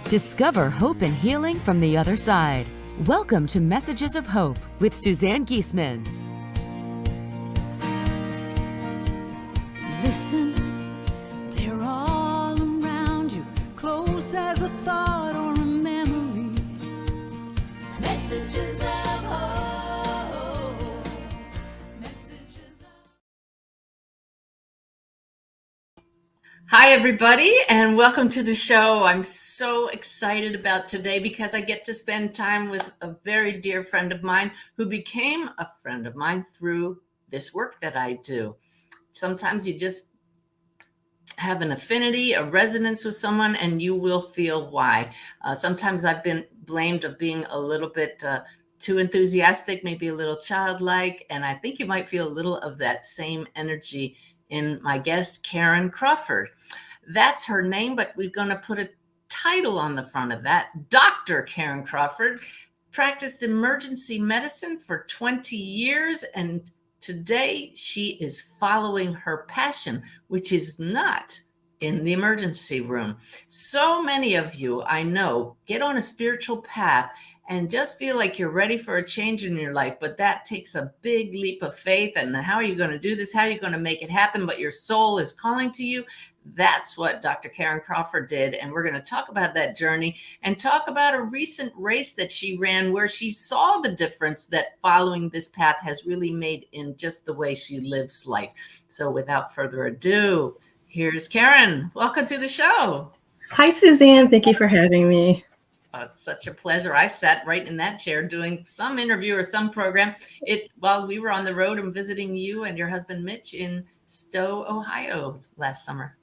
Discover hope and healing from the other side. Welcome to Messages of Hope with Suzanne Giesman. Listen, they're all around you, close as a thought or a memory. Messages of hope. Messages of... Hi, everybody, and welcome to the show. I'm so excited about today because I get to spend time with a very dear friend of mine who became a friend of mine through this work that I do. Sometimes you just have an affinity, a resonance with someone, and you will feel why. Sometimes I've been blamed of being a little bit too enthusiastic, maybe a little childlike, and I think you might feel a little of that same energy in my guest, Karen Crawford. That's her name, but we're going to put a title on the front of that. Dr. Karen Crawford practiced emergency medicine for 20 years, and today she is following her passion, which is not in the emergency room. So many of you, I know, get on a spiritual path and just feel like you're ready for a change in your life, but that takes a big leap of faith. And how are you going to do this? How are you going to make it happen? But your soul is calling to you. That's what Dr. Karen Crawford did. And we're going to talk about that journey and talk about a recent race that she ran where she saw the difference that following this path has really made in just the way she lives life. So without further ado, here's Karen. Welcome to the show. Hi, Suzanne. Thank you for having me. It's such a pleasure. I sat right in that chair doing some interview or some program while we were on the road and visiting you and your husband, Mitch, in Stowe, Ohio last summer.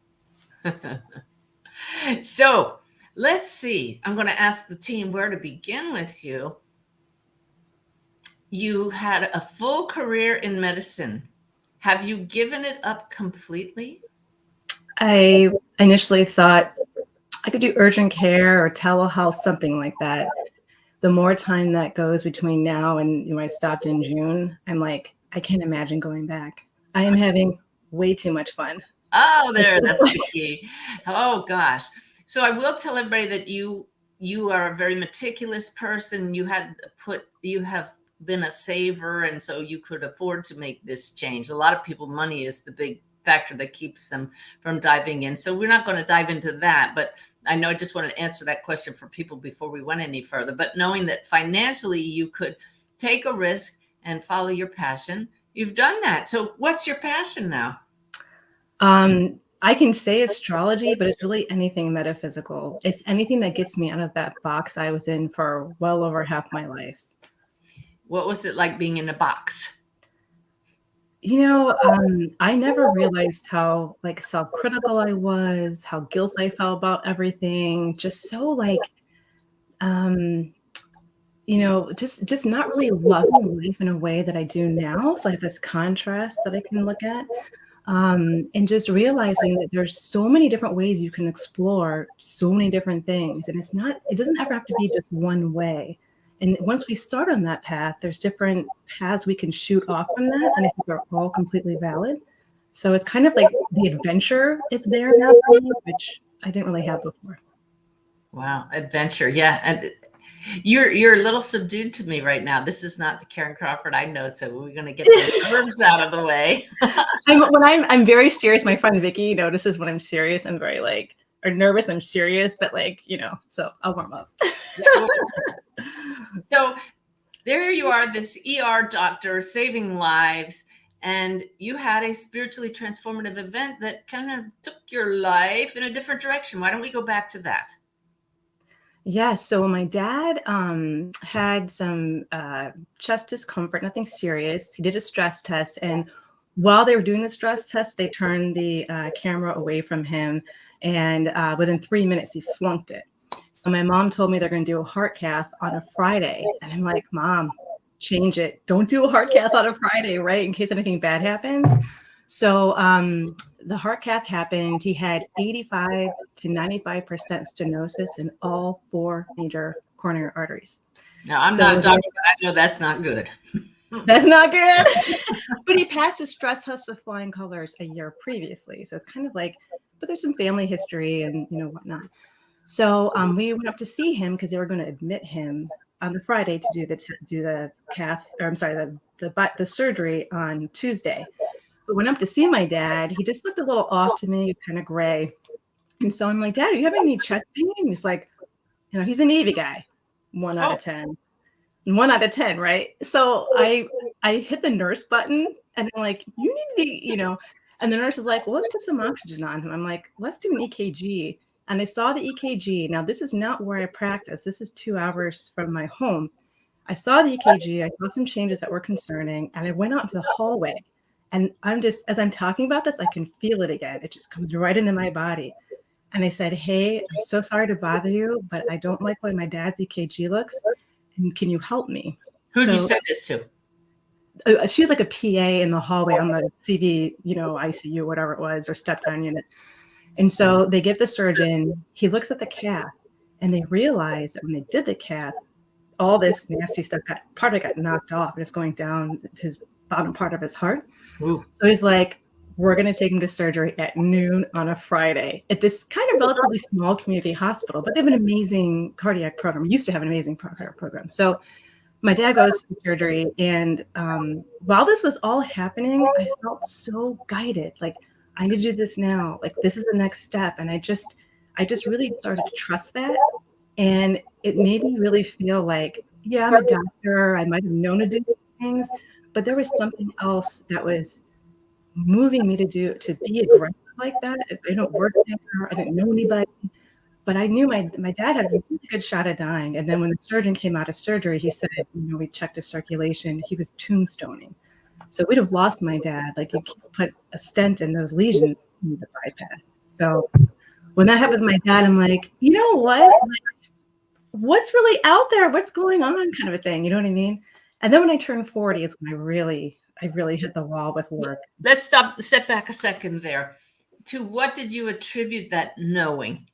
So let's see. I'm going to ask the team where to begin with you. You had a full career in medicine. Have you given it up completely? I initially thought I could do urgent care or telehealth, something like that. The more time that goes between now and when I stopped in June, I'm like, I can't imagine going back. I am having way too much fun. Oh, that's the key. Oh, gosh. So I will tell everybody that you are a very meticulous person. You have been a saver, and so you could afford to make this change. A lot of people, money is the big factor that keeps them from diving in. So we're not going to dive into that, but I know I just wanted to answer that question for people before we went any further. But knowing that financially you could take a risk and follow your passion, you've done that. So what's your passion now? I can say astrology, but it's really anything metaphysical. It's anything that gets me out of that box I was in for well over half my life. What was it like being in a box? I never realized how self-critical I was, how guilty I felt about everything. Just so just not really loving life in a way that I do now. So I have this contrast that I can look at. And just realizing that there's so many different ways you can explore so many different things. And it doesn't ever have to be just one way. And once we start on that path, there's different paths we can shoot off from that. And I think they're all completely valid. So it's kind of like the adventure is there now for me, which I didn't really have before. Wow. Adventure. Yeah. And you're a little subdued to me right now. This is not the Karen Crawford I know. So we're going to get the nerves out of the way. I'm very serious. My friend Vicky notices when I'm serious. I'm very nervous. I'm serious, but so I'll warm up. So there you are, this ER doctor saving lives, and you had a spiritually transformative event that kind of took your life in a different direction. Why don't we go back to that? Yeah, so my dad had some chest discomfort, nothing serious. He did a stress test, and while they were doing the stress test, they turned the camera away from him, and within 3 minutes, he flunked it. So my mom told me they're going to do a heart cath on a Friday. And I'm like, Mom, change it. Don't do a heart cath on a Friday, right? In case anything bad happens. So the heart cath happened. He had 85 to 95% stenosis in all 4 major coronary arteries. Now, I'm not a doctor, but I know that's not good. That's not good. But he passed his stress test with flying colors a year previously. So it's kind of like, but there's some family history and whatnot. So we went up to see him because they were going to admit him on the Friday to do the cath, or I'm sorry, the surgery on Tuesday. But went up to see my dad. He just looked a little off to me. He was kind of gray. And so I'm like, Dad, are you having any chest pain? And he's like, he's a Navy guy. 1 out of 10. 1 out of 10, right? So I hit the nurse button and I'm like, you need to be, and the nurse is like, well, let's put some oxygen on him. I'm like, let's do an EKG. And I saw the EKG. Now, this is not where I practice. This is 2 hours from my home. I saw the EKG. I saw some changes that were concerning. And I went out into the hallway. And as I'm talking about this, I can feel it again. It just comes right into my body. And I said, hey, I'm so sorry to bother you, but I don't like the way my dad's EKG looks. And can you help me? Who'd you say this to? She was like a PA in the hallway on the CV, ICU, whatever it was, or step-down unit. And so they get the surgeon. He looks at the cath, and they realize that when they did the cath, all this nasty stuff got knocked off, and it's going down to his bottom part of his heart. Ooh. So he's like, we're going to take him to surgery at noon on a Friday at this kind of relatively small community hospital, but they have an amazing cardiac program. Used to have an amazing cardiac program. So my dad goes to surgery, and while this was all happening, I felt so guided. Like, I need to do this now. Like, this is the next step. And I just really started to trust that. And it made me really feel like, yeah, I'm a doctor. I might have known to do things, but there was something else that was moving me to be aggressive like that. I don't work there. I didn't know anybody, but I knew my dad had a really good shot at dying. And then when the surgeon came out of surgery, he said, we checked his circulation. He was tombstoning. So we'd have lost my dad. Like, you can't put a stent in those lesions in the bypass. So when that happened with my dad, I'm like, you know what? What's really out there? What's going on? Kind of a thing. You know what I mean? And then when I turned 40 is when I really hit the wall with work. Let's step back a second there. To what did you attribute that knowing?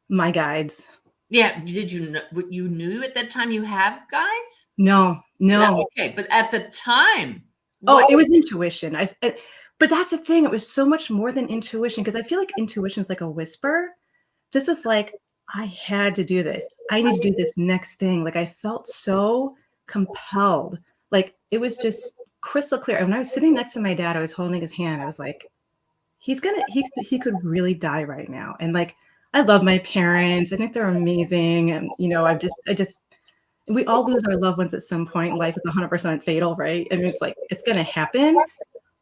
My guides. Yeah. Did you know what you knew at that time? You have guides? No. Okay. But at the time. It was intuition. But that's the thing. It was so much more than intuition, because I feel like intuition is like a whisper. This was like, I had to do this. I need to do this next thing. Like, I felt so compelled. Like, it was just crystal clear. And when I was sitting next to my dad, I was holding his hand. I was like, he could really die right now. And like, I love my parents. I think they're amazing. And, we all lose our loved ones at some point. Life is 100% fatal, right? I mean, it's like, it's going to happen.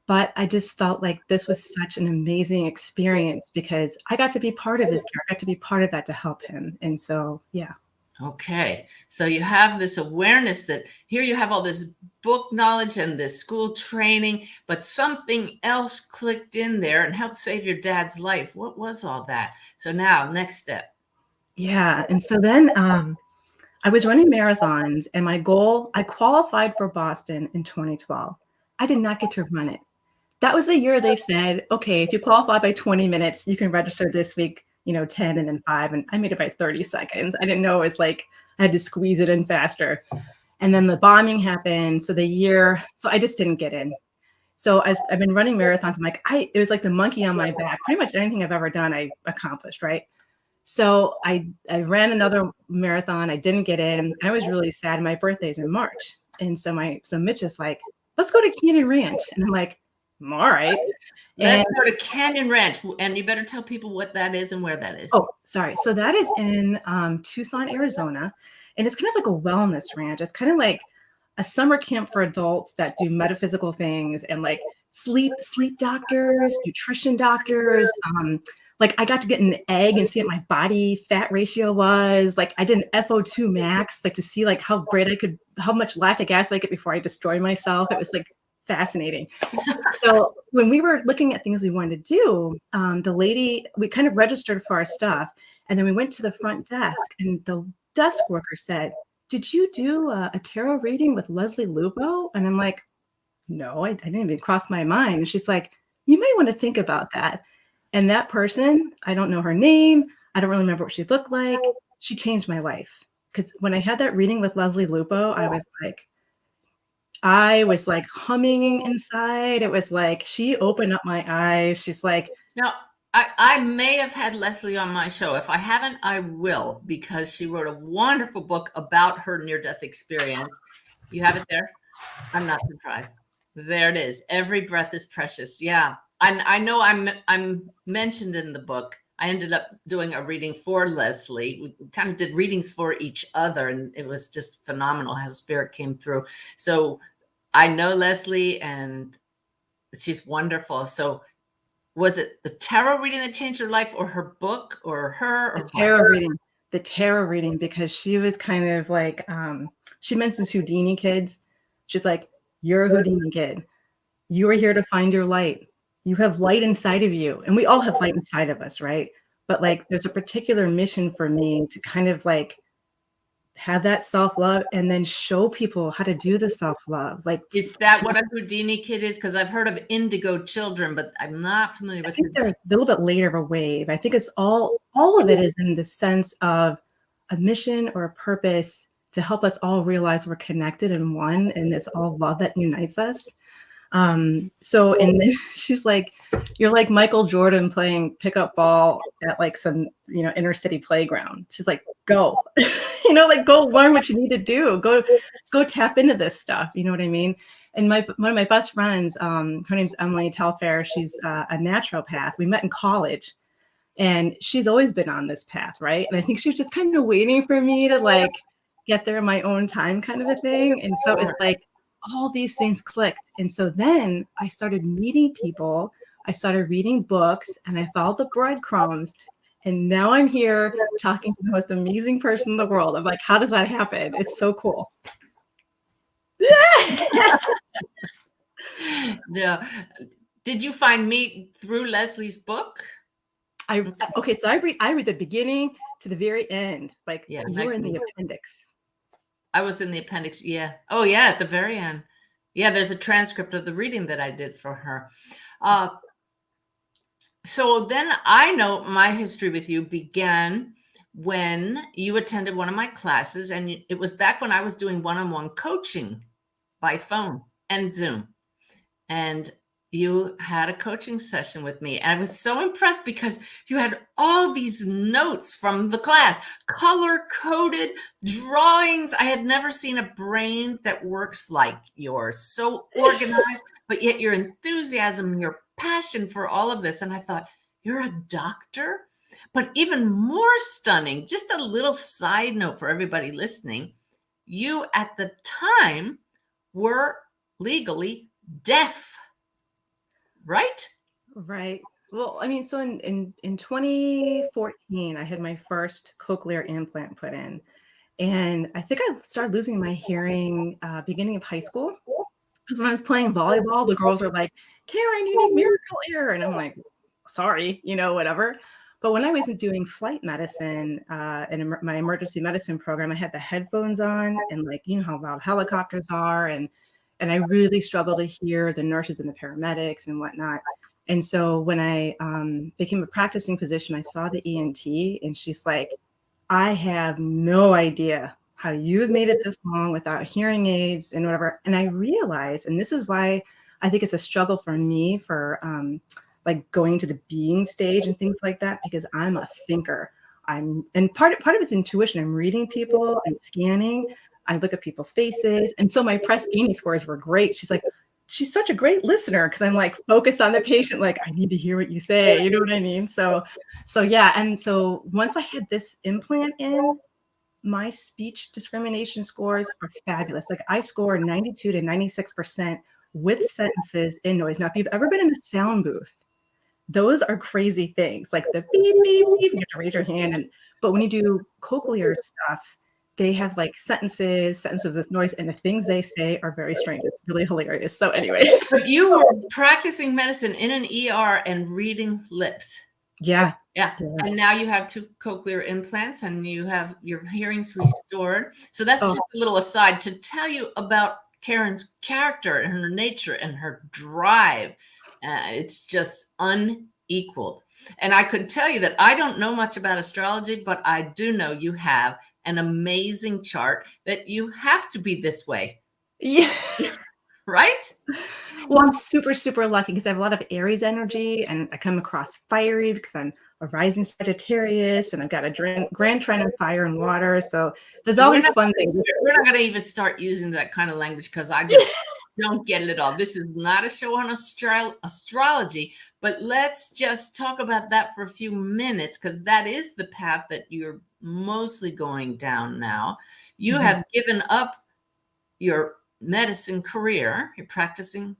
But I just felt like this was such an amazing experience because I got to be part of his care. I got to be part of that to help him. And so, yeah. Okay. So you have this awareness that here you have all this book knowledge and this school training, but something else clicked in there and helped save your dad's life. What was all that? So now, next step. Yeah. And so then I was running marathons, and my goal, I qualified for Boston in 2012. I did not get to run it. That was the year they said, okay, if you qualify by 20 minutes, you can register this week, 10 and then 5. And I made it by 30 seconds. I didn't know it was like, I had to squeeze it in faster. And then the bombing happened. So I just didn't get in. So I've been running marathons. I'm like, it was like the monkey on my back. Pretty much anything I've ever done, I accomplished, right? So I ran another marathon. I didn't get in. And I was really sad. My birthday's in March. And so Mitch is like, let's go to Canyon Ranch. And I'm like, all right. Let's go to Canyon Ranch. And you better tell people what that is and where that is. Oh, sorry. So that is in Tucson, Arizona. And it's kind of like a wellness ranch. It's kind of like a summer camp for adults that do metaphysical things and like sleep doctors, nutrition doctors. Like, I got to get an egg and see what my body fat ratio was. Like, I did an FO2 max, like to see like how much lactic acid I get before I destroy myself. It was like fascinating. So when we were looking at things we wanted to do, the lady, we kind of registered for our stuff. And then we went to the front desk, and the desk worker said, did you do a tarot reading with Leslie Lupo? And I'm like, no, I didn't even cross my mind. And she's like, you might want to think about that. And that person, I don't know her name. I don't really remember what she looked like. She changed my life. Because when I had that reading with Leslie Lupo, I was like humming inside. It was like, she opened up my eyes. She's like, now, I may have had Leslie on my show. If I haven't, I will, because she wrote a wonderful book about her near-death experience. You have it there? I'm not surprised. There it is. Every breath is precious. Yeah. I know I'm mentioned in the book. I ended up doing a reading for Leslie. We kind of did readings for each other, and it was just phenomenal how spirit came through. So I know Leslie, and she's wonderful. So was it the tarot reading that changed her life, or her book, or her, or The tarot reading, because she was kind of like, she mentions Houdini kids. She's like, you're a Houdini kid. You are here to find your light. You have light inside of you. And we all have light inside of us, right? But like, there's a particular mission for me to kind of like have that self-love and then show people how to do the self-love. Like, is that what a Houdini kid is? Because I've heard of indigo children, but I'm not familiar with. I think they're a little bit later of a wave. I think it's all of it is in the sense of a mission or a purpose to help us all realize we're connected in one, and it's all love that unites us. So, and then she's like, you're like Michael Jordan playing pickup ball at like some, inner city playground. She's like, go, like go learn what you need to do. Go tap into this stuff. You know what I mean? And one of my best friends, her name's Emily Telfair. She's a naturopath. We met in college, and she's always been on this path, right? And I think she was just kind of waiting for me to like get there in my own time, kind of a thing. And so it's like all these things clicked. And so then I started meeting people. I started reading books, and I followed the breadcrumbs. And now I'm here talking to the most amazing person in the world. I'm like, how does that happen? It's so cool. Yeah. Did you find me through Leslie's book? Okay, so I read the beginning to the very end. Like, yeah, you were in the appendix. I was in the appendix. Yeah. Oh, yeah. At the very end. Yeah. There's a transcript of the reading that I did for her. So then I know my history with you began when you attended one of my classes, and it was back when I was doing one-on-one coaching by phone and Zoom. And you had a coaching session with me. And I was so impressed because you had all these notes from the class, color-coded drawings. I had never seen a brain that works like yours, so organized, but yet your enthusiasm, your passion for all of this. And I thought, you're a doctor? But even more stunning, just a little side note for everybody listening, you at the time were legally deaf. Right? Right. Well, I mean, so in 2014, I had my first cochlear implant put in. And I think I started losing my hearing beginning of high school. Because when I was playing volleyball, the girls were like, Karen, you need miracle ear. And I'm like, sorry, whatever. But when I was doing flight medicine in my emergency medicine program, I had the headphones on, and like, how loud helicopters are. And I really struggled to hear the nurses and the paramedics and whatnot. And so when I became a practicing physician, I saw the ENT, and she's like, I have no idea how you have made it this long without hearing aids and whatever. And I realized, and this is why I think it's a struggle for me for like going to the being stage and things like that, because I'm a thinker. And part of it's intuition. I'm reading people, I'm scanning, I look at people's faces. And so my Press-Ganey scores were great. She's like, she's such a great listener, because I'm like focused on the patient. Like, I need to hear what you say. You know what I mean? So yeah. And so once I had this implant in, my speech discrimination scores are fabulous. Like, I score 92 to 96% with sentences in noise. Now, if you've ever been in a sound booth, those are crazy things. Like the beep, beep, beep, you have to raise your hand. But when you do cochlear stuff, they have like sentences of this noise, and the things they say are very strange. It's really hilarious. So anyway. But you were practicing medicine in an ER and reading lips. Yeah. And now you have 2 cochlear implants, and you have your hearings restored. So that's just a little aside to tell you about Karen's character and her nature and her drive. It's just unequaled. And I could tell you that I don't know much about astrology, but I do know you have an amazing chart that you have to be this way. Yeah. right? Well, I'm super, super lucky because I have a lot of Aries energy and I come across fiery because I'm a rising Sagittarius and I've got a grand trine of fire and water. So there's And always fun things. we're not going to even start using that kind of language because I just don't get it at all. This is not a show on astrology, but let's just talk about that for a few minutes because that is the path that you're mostly going down now. You have given up your medicine career, you're practicing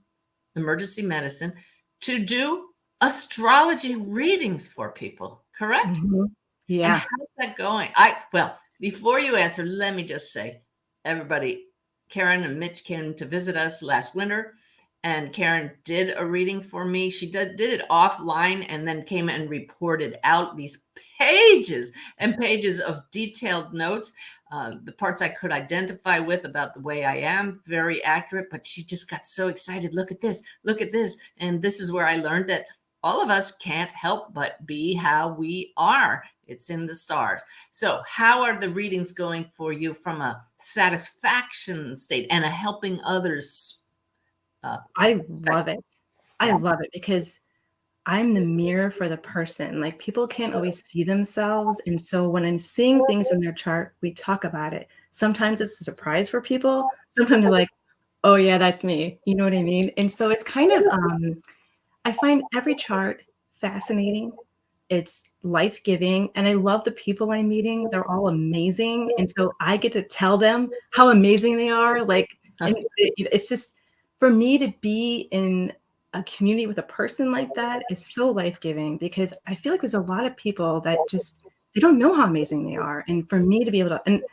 emergency medicine, to do astrology readings for people, correct? And Yeah. how's that going? Well, before you answer, let me just say, everybody, Karen and Mitch came to visit us last winter, and Karen did a reading for me. She did it offline and then came and reported out these pages and pages of detailed notes. The parts I could identify with about the way I am, very accurate, but she just got so excited. Look at this, look at this. And this is where I learned that all of us can't help but be how we are. It's in the stars. So how are the readings going for you from a satisfaction state and a helping others? I love it. I love it because I'm the mirror for the person. Like people can't always see themselves. And so when I'm seeing things in their chart, we talk about it. Sometimes it's a surprise for people. Sometimes they're like, oh yeah, that's me. You know what I mean? And so it's kind of, I find every chart fascinating. It's life-giving. And I love the people I'm meeting. They're all amazing. And so I get to tell them how amazing they are. Like, and it's just, for me to be in a community with a person like that is so life-giving because I feel like there's a lot of people that just, they don't know how amazing they are. And for me to be able to, and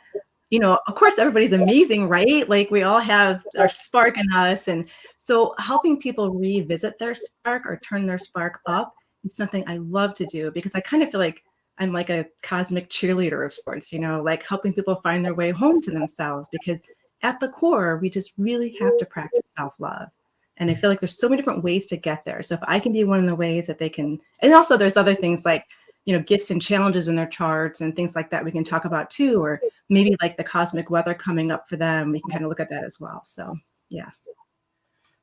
you know, of course, everybody's amazing, right? Like we all have our spark in us. And so helping people revisit their spark or turn their spark up is something I love to do because I kind of feel like I'm like a cosmic cheerleader of sorts, you know, like helping people find their way home to themselves because at the core, we just really have to practice self-love. And I feel like there's so many different ways to get there. So if I can be one of the ways that they can, and also there's other things like, you know, gifts and challenges in their charts and things like that we can talk about too, or maybe like the cosmic weather coming up for them. We can kind of look at that as well. So, yeah.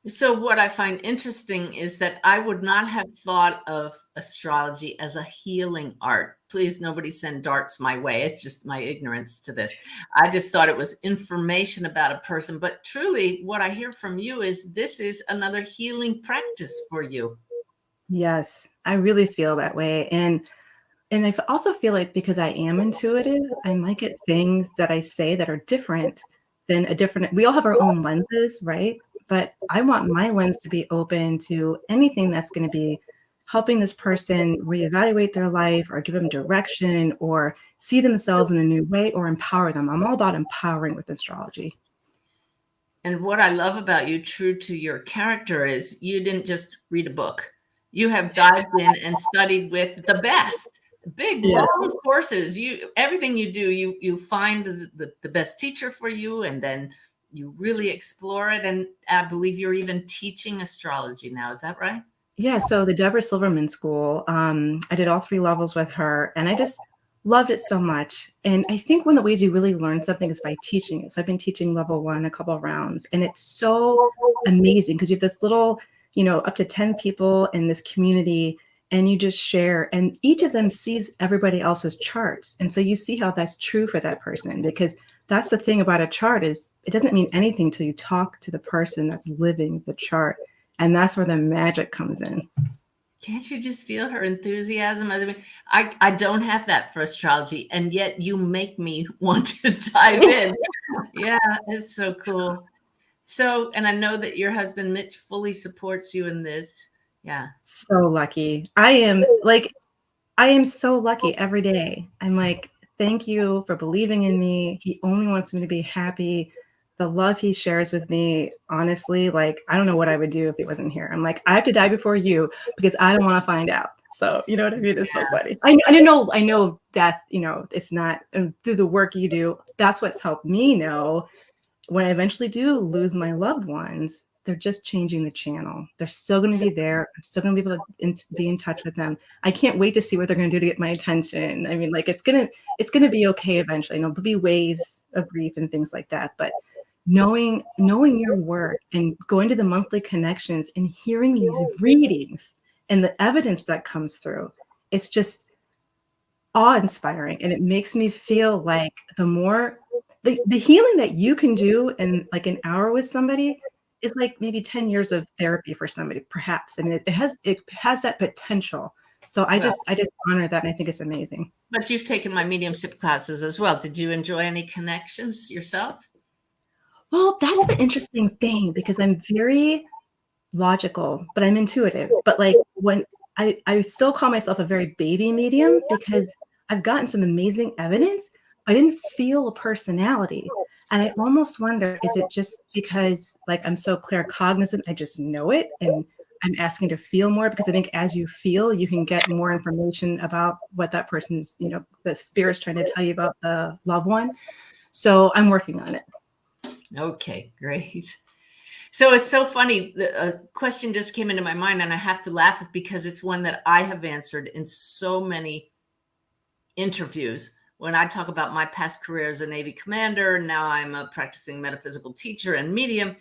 So what I find interesting is that I would not have thought of astrology as a healing art. Please, nobody send darts my way. It's just my ignorance to this. I just thought it was information about a person. But truly, what I hear from you is this is another healing practice for you. Yes, I really feel that way. And I also feel like because I am intuitive, I might get things that I say that are different than we all have our own lenses, right? But I want my lens to be open to anything that's going to be helping this person reevaluate their life or give them direction or see themselves in a new way or empower them. I'm all about empowering with astrology. And what I love about you, true to your character, is you didn't just read a book. You have dived in and studied with the best. Big long courses. Everything you do, you find the best teacher for you, and then you really explore it. And I believe you're even teaching astrology now. Is that right? Yeah. So the Debra Silverman School, I did all 3 levels with her, and I just loved it so much. And I think one of the ways you really learn something is by teaching it. So I've been teaching level 1 a couple of rounds, and it's so amazing because you have this little, you know, up to 10 people in this community. And you just share, and each of them sees everybody else's charts. And so you see how that's true for that person, because that's the thing about a chart is it doesn't mean anything till you talk to the person that's living the chart. And that's where the magic comes in. Can't you just feel her enthusiasm? I mean, I don't have that for astrology, and yet you make me want to dive in. Yeah, it's so cool. So, and I know that your husband, Mitch, fully supports you in this. Yeah. So lucky. I am so lucky every day. I'm like, thank you for believing in me. He only wants me to be happy. The love he shares with me, honestly, like, I don't know what I would do if he wasn't here. I'm like, I have to die before you because I don't want to find out. So, you know what I mean? It's so funny. I know death, you know, it's not, and through the work you do, that's what's helped me know when I eventually do lose my loved ones, they're just changing the channel. They're still going to be there. I'm still going to be able to be in touch with them. I can't wait to see what they're going to do to get my attention. I mean, like it's going to be okay eventually. You know, there'll be waves of grief and things like that, but knowing your work and going to the monthly connections and hearing these readings and the evidence that comes through, it's just awe-inspiring. And it makes me feel like the healing that you can do in like an hour with somebody is like maybe 10 years of therapy for somebody, perhaps. I mean, it has that potential. So I just honor that, and I think it's amazing. But you've taken my mediumship classes as well. Did you enjoy any connections yourself? Well, that's the interesting thing, because I'm very logical, but I'm intuitive. But like when I still call myself a very baby medium, because I've gotten some amazing evidence. I didn't feel a personality. And I almost wonder, is it just because like I'm so claircognizant, I just know it, and I'm asking to feel more? Because I think as you feel, you can get more information about what that person's, the spirit's trying to tell you about the loved one. So I'm working on it. Okay, great. So it's so funny. A question just came into my mind, and I have to laugh because it's one that I have answered in so many interviews. When I talk about my past career as a Navy commander, now I'm a practicing metaphysical teacher and medium,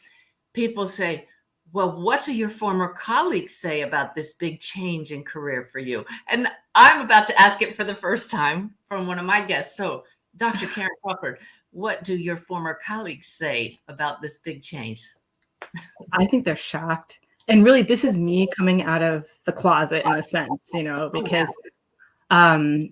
people say, well, what do your former colleagues say about this big change in career for you? And I'm about to ask it for the first time from one of my guests. So, Dr. Karen Crawford, what do your former colleagues say about this big change? I think they're shocked. And really, this is me coming out of the closet in a sense, because, I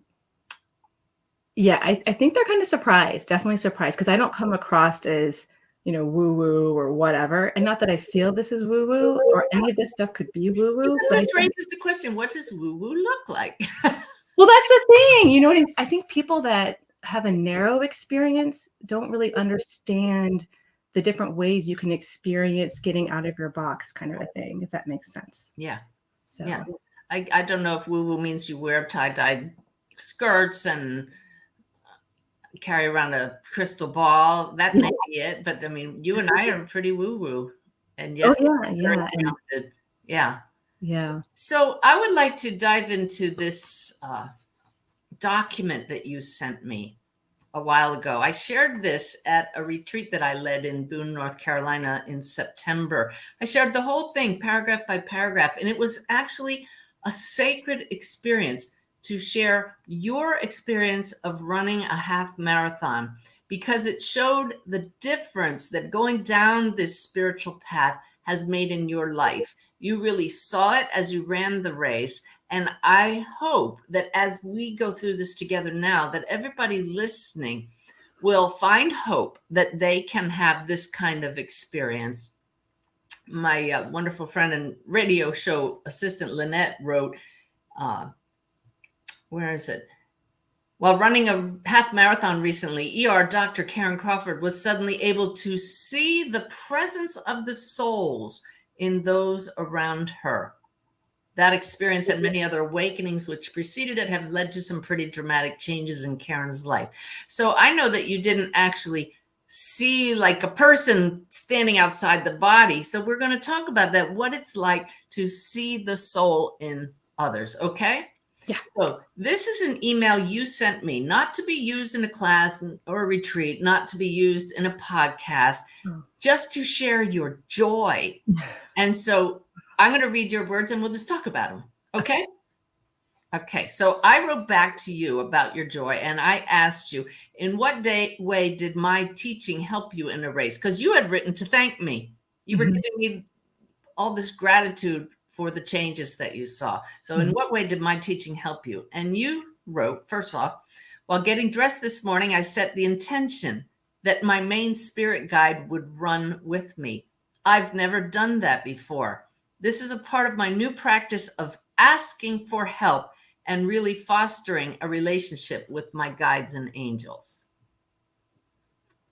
think they're kind of surprised, definitely surprised, because I don't come across as, woo-woo or whatever. And not that I feel this is woo-woo or any of this stuff could be woo-woo. But this raises the question, what does woo-woo look like? Well, that's the thing. You know what I mean? I think people that have a narrow experience don't really understand the different ways you can experience getting out of your box, kind of a thing, if that makes sense. Yeah. So yeah. I don't know if woo-woo means you wear tie-dye skirts and carry around a crystal ball. That may be it. But I mean, you and I are pretty woo-woo. And yet, yeah. So I would like to dive into this document that you sent me a while ago. I shared this at a retreat that I led in Boone, North Carolina in September. I shared the whole thing paragraph by paragraph, and it was actually a sacred experience to share your experience of running a half marathon, because it showed the difference that going down this spiritual path has made in your life. You really saw it as you ran the race. And I hope that as we go through this together now, that everybody listening will find hope that they can have this kind of experience. My wonderful friend and radio show assistant, Lynette, wrote, where is it? While running a half marathon recently, Dr. Karen Crawford was suddenly able to see the presence of the souls in those around her. That experience and many other awakenings which preceded it have led to some pretty dramatic changes in Karen's life. So I know that you didn't actually see like a person standing outside the body. So we're going to talk about that, what it's like to see the soul in others. Okay? Yeah. So this is an email you sent me, not to be used in a class or a retreat, not to be used in a podcast, just to share your joy. And so I'm going to read your words and we'll just talk about them. Okay? Okay. So I wrote back to you about your joy, and I asked you, in what way did my teaching help you in a race? Because you had written to thank me. You were giving me all this gratitude for the changes that you saw. So in what way did my teaching help you? And you wrote, first off, while getting dressed this morning, I set the intention that my main spirit guide would run with me. I've never done that before. This is a part of my new practice of asking for help and really fostering a relationship with my guides and angels.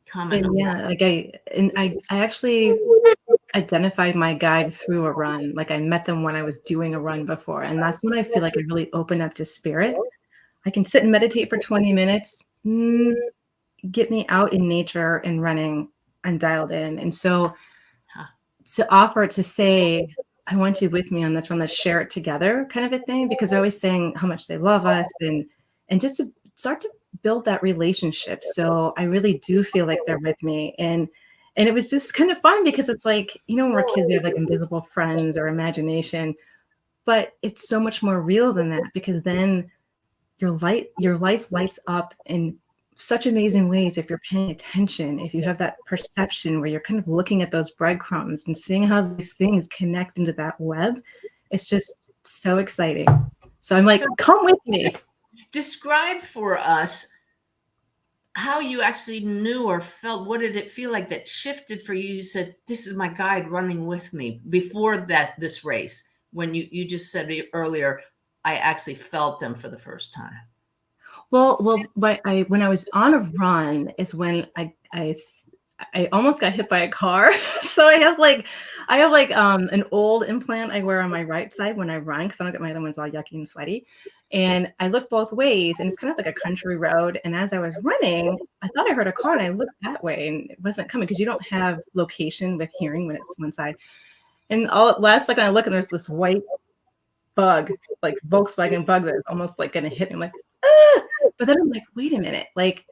Comment. And I actually identified my guide through a run. Like I met them when I was doing a run before. And that's when I feel like I really open up to spirit. I can sit and meditate for 20 minutes, get me out in nature and running, I'm dialed in. And so to offer to say, I want you with me on this one, let's share it together kind of a thing, because they're always saying how much they love us and just to start to build that relationship. So I really do feel like they're with me. And And it was just kind of fun because it's like, when we're kids, we have like invisible friends or imagination, but it's so much more real than that, because then your life lights up in such amazing ways if you're paying attention, if you have that perception where you're kind of looking at those breadcrumbs and seeing how these things connect into that web. It's just so exciting. So I'm like, come with me. Describe for us how you actually knew or felt. What did it feel like that shifted for you? You said, this is my guide running with me before this race, when you just said earlier, I actually felt them for the first time. Well, when I was on a run is when I almost got hit by a car. So I have like an old implant I wear on my right side when I run, because I don't get my other ones all yucky and sweaty. And I look both ways, and it's kind of like a country road. And as I was running, I thought I heard a car, and I looked that way, and it wasn't coming, because you don't have location with hearing when it's one side. And last second I look, and there's this white bug, like Volkswagen bug, that's almost like gonna hit me. I'm like, ah! But then I'm like, wait a minute, like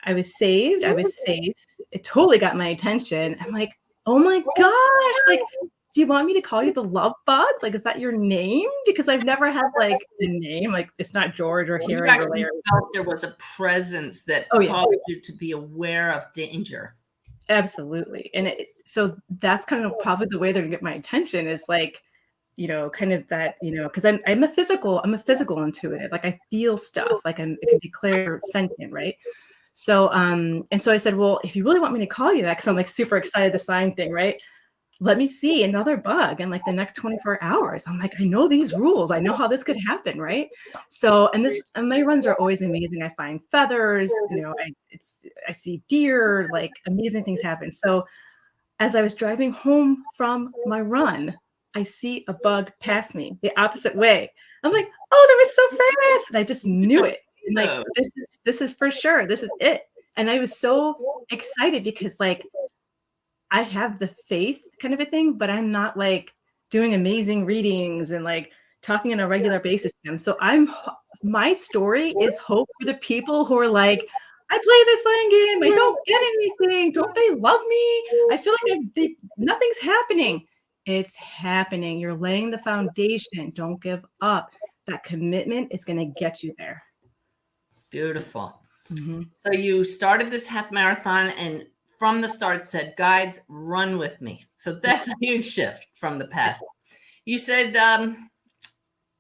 I was saved, I was safe. It totally got my attention. I'm like, oh my gosh, like, do you want me to call you the love bug? Like, is that your name? Because I've never had like a name, like it's not George or Harry. You actually felt there was a presence that caused you to be aware of danger. Absolutely. And so that's kind of probably the way they're gonna get my attention, is like, kind of that, because I'm a physical intuitive. Like I feel stuff, like it can be clear sentient, right? So and so I said, well, if you really want me to call you that, because I'm like super excited, the sign thing, right? Let me see another bug in like the next 24 hours. I'm like, I know these rules. I know how this could happen, right? So, and my runs are always amazing. I find feathers, I see deer, like amazing things happen. So as I was driving home from my run, I see a bug pass me the opposite way. I'm like, oh, that was so fast. And I just knew it. Like, this is for sure. This is it. And I was so excited because like, I have the faith kind of a thing, but I'm not like doing amazing readings and like talking on a regular basis to them. So my story is hope for the people who are like, I play this slang game, I don't get anything. Don't they love me? I feel like nothing's happening. It's happening. You're laying the foundation. Don't give up. That commitment is going to get you there. Beautiful. Mm-hmm. So you started this half marathon, and from the start said, guides, run with me. So that's a huge shift from the past. You said,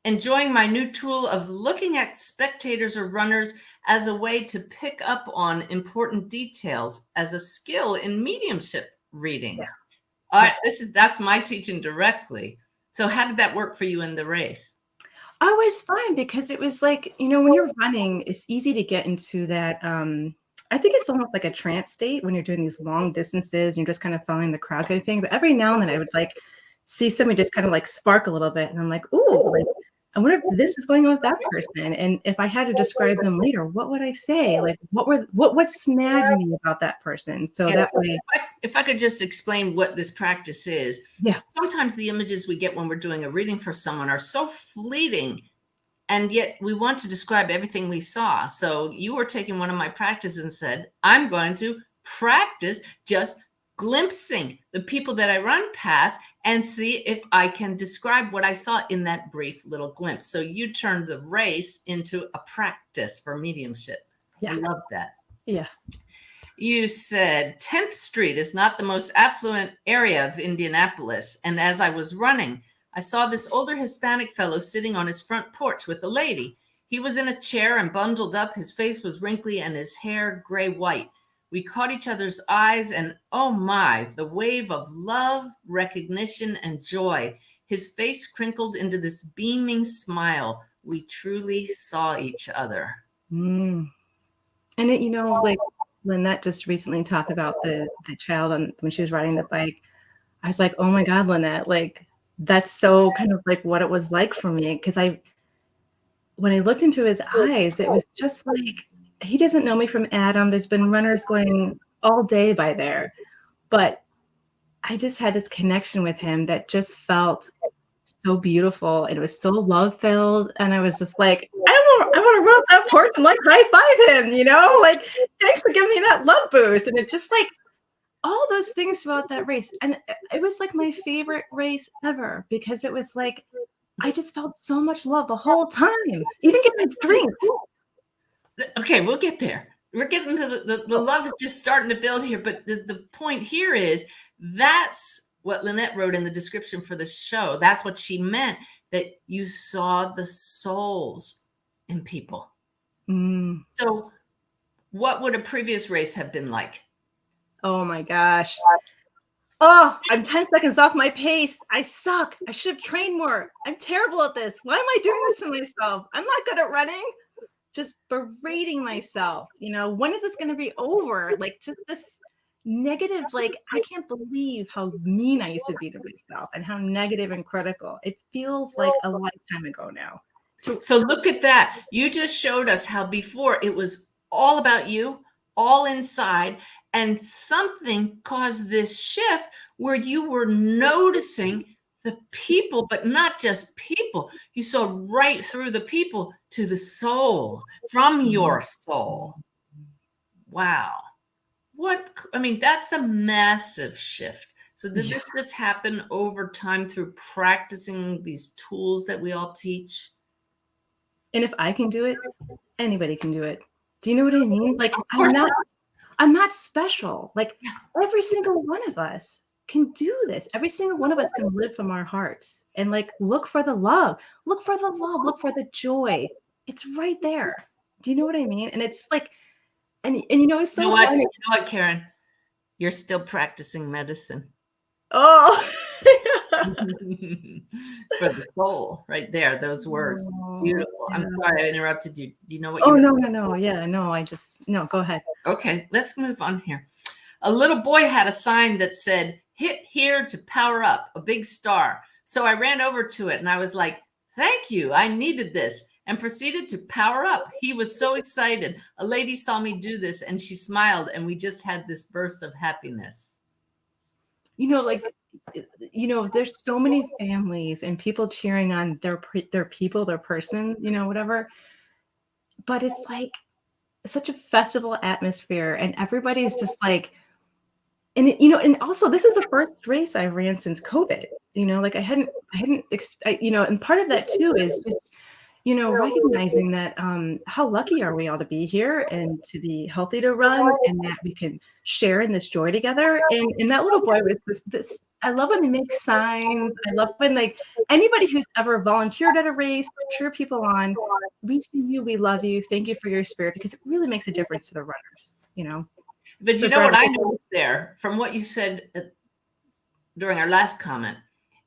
enjoying my new tool of looking at spectators or runners as a way to pick up on important details as a skill in mediumship readings. Yeah. All right, that's my teaching directly. So how did that work for you in the race? Oh, it's fine, because it was like, when you're running, it's easy to get into that. I think it's almost like a trance state when you're doing these long distances and you're just kind of following the crowd kind of thing. But every now and then I would like see somebody just kind of like spark a little bit. And I'm like, ooh, like, I wonder if this is going on with that person. And if I had to describe them later, what would I say? Like, what snagged me about that person? So that way. If I could just explain what this practice is. Yeah. Sometimes the images we get when we're doing a reading for someone are so fleeting, and yet we want to describe everything we saw. So you were taking one of my practices and said, I'm going to practice just glimpsing the people that I run past and see if I can describe what I saw in that brief little glimpse. So you turned the race into a practice for mediumship. Yeah. I love that. Yeah. You said 10th Street is not the most affluent area of Indianapolis. And as I was running, I saw this older Hispanic fellow sitting on his front porch with a lady. He was in a chair and bundled up. His face was wrinkly and his hair gray-white. We caught each other's eyes, and oh my, the wave of love, recognition, and joy. His face crinkled into this beaming smile. We truly saw each other. Mm. And it, like Lynette just recently talked about the child when she was riding the bike. I was like, oh my God, Lynette, like that's so kind of like what it was like for me. Because when I looked into his eyes, it was just like, he doesn't know me from Adam. There's been runners going all day by there, but I just had this connection with him that just felt so beautiful. And it was so love filled. And I was just like, I want to run up that porch and like high five him, like, thanks for giving me that love boost. And it just like, all those things about that race. And it was like my favorite race ever because it was like, I just felt so much love the whole time, even getting drinks. Okay, we'll get there. We're getting to the love is just starting to build here. But the point here is that's what Lynette wrote in the description for the show. That's what she meant, that you saw the souls in people. Mm. So what would a previous race have been like? Oh my gosh. Oh, I'm 10 seconds off my pace. I suck. I should have trained more. I'm terrible at this. Why am I doing this to myself? I'm not good at running. Just berating myself. You know, when is this going to be over? Like just this negative, like, I can't believe how mean I used to be to myself and how negative and critical. It feels like a lifetime ago now. So look at that. You just showed us how before it was all about you, all inside, and something caused this shift where you were noticing the people, but not just people. You saw right through the people to the soul, from your soul. Wow. I mean, that's a massive shift. So did this just happen over time through practicing these tools that we all teach? And if I can do it, anybody can do it. Do you know what I mean? Like, I'm not special. Like, every single one of us can do this. Every single one of us can live from our hearts and like look for the love, look for the joy. It's right there. Do you know what I mean? And it's like, and you know, it's so funny. You know what, Karen? You're still practicing medicine. Oh, for the soul, right there. Those words, beautiful. I'm sorry I interrupted you. You know what? No. Yeah, no. No. Go ahead. Okay, let's move on here. A little boy had a sign that said, "Hit here to power up," a big star. So I ran over to it and I was like, "Thank you. I needed this," and proceeded to power up. He was so excited. A lady saw me do this and she smiled, and we just had this burst of happiness. You know, like, you know, there's so many families and people cheering on their people, their person, you know, whatever. But it's like such a festival atmosphere, and everybody's just like, and you know, and also this is the first race I ran since COVID. You know, like I hadn't, you know, and part of that too is just, you know, recognizing that how lucky are we all to be here and to be healthy to run, and that we can share in this joy together. And that little boy with this, I love when they make signs. I love when, like, anybody who's ever volunteered at a race, cheer people on. We see you, we love you. Thank you for your spirit, because it really makes a difference to the runners, you know. But you know what I noticed there from what you said during our last comment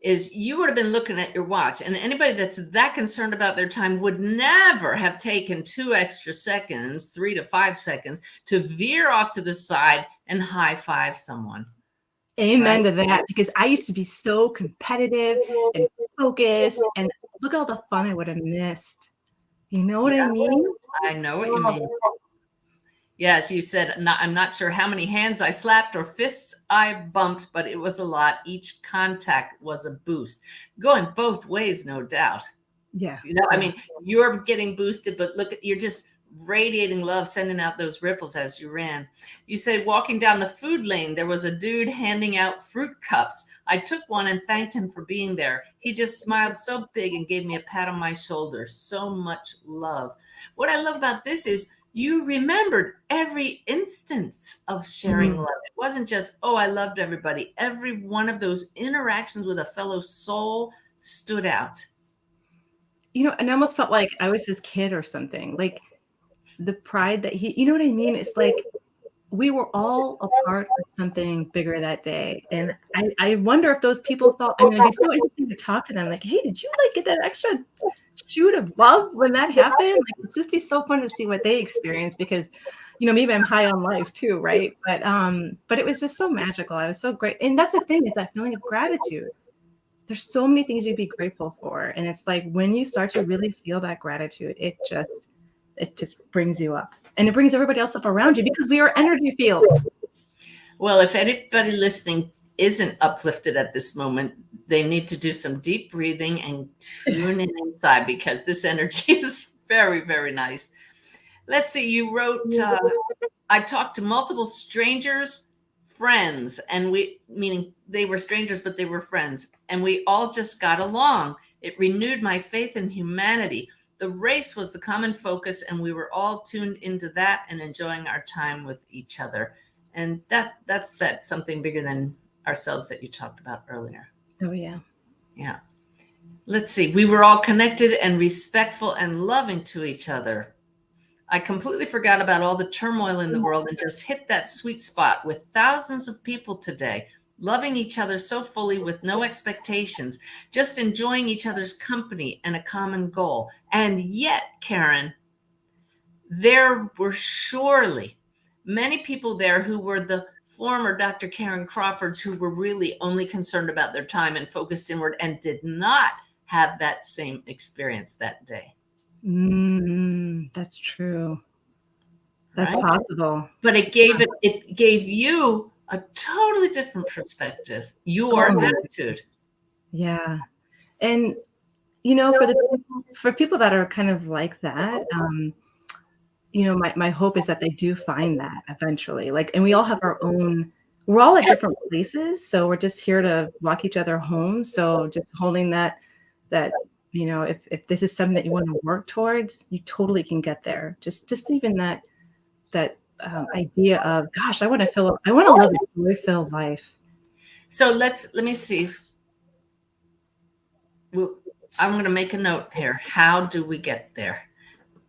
is you would have been looking at your watch, and anybody that's that concerned about their time would never have taken 2 extra seconds, 3 to 5 seconds, to veer off to the side and high five someone. Amen to that, because I used to be so competitive and focused, and look at all the fun I would have missed. You know what I mean? I know what you mean. Yes, you said, I'm not sure how many hands I slapped or fists I bumped, but it was a lot. Each contact was a boost. Going both ways, no doubt. Yeah. You know, I mean, you're getting boosted, but look at, you're just radiating love, sending out those ripples as you ran. You said walking down the food lane, there was a dude handing out fruit cups. I took one and thanked him for being there. He just smiled so big and gave me a pat on my shoulder. So much love. What I love about this is you remembered every instance of sharing love. It wasn't just, oh, I loved everybody. Every one of those interactions with a fellow soul stood out. You know, and I almost felt like I was his kid or something. Like the pride that he, you know what I mean? It's like we were all a part of something bigger that day. And I wonder if those people felt, I mean, it'd be so interesting to talk to them. Like, hey, did you like get that extra shoot of love when that happened? Like, it's just be so fun to see what they experience, because, you know, maybe I'm high on life too, right? But it was just so magical. I was so great. And that's the thing, is that feeling of gratitude. There's so many things you'd be grateful for. And it's like when you start to really feel that gratitude, it just brings you up. And it brings everybody else up around you, because we are energy fields. Well, if anybody listening isn't uplifted at this moment, they need to do some deep breathing and tune in inside, because this energy is very, very nice. Let's see, you wrote, I talked to multiple strangers friends, and meaning they were strangers, but they were friends, and we all just got along. It renewed my faith in humanity. The race was the common focus, and we were all tuned into that and enjoying our time with each other. And that's something bigger than ourselves that you talked about earlier. Oh, yeah. Yeah. Let's see. We were all connected and respectful and loving to each other. I completely forgot about all the turmoil in the world and just hit that sweet spot with thousands of people today, loving each other so fully with no expectations, just enjoying each other's company and a common goal. And yet, Karen, there were surely many people there who were the former Dr. Karen Crawfords, who were really only concerned about their time and focused inward and did not have that same experience that day. That's true. That's Right? possible. But it gave you a totally different perspective, your attitude. Yeah. And, for people that are kind of like that, my hope is that they do find that eventually. Like, and we all have our own, we're all at different places. So we're just here to walk each other home. So just holding that, if this is something that you want to work towards, you totally can get there. Just even that idea of, gosh, I want to live a joy-filled life. So let me see. I'm going to make a note here. How do we get there?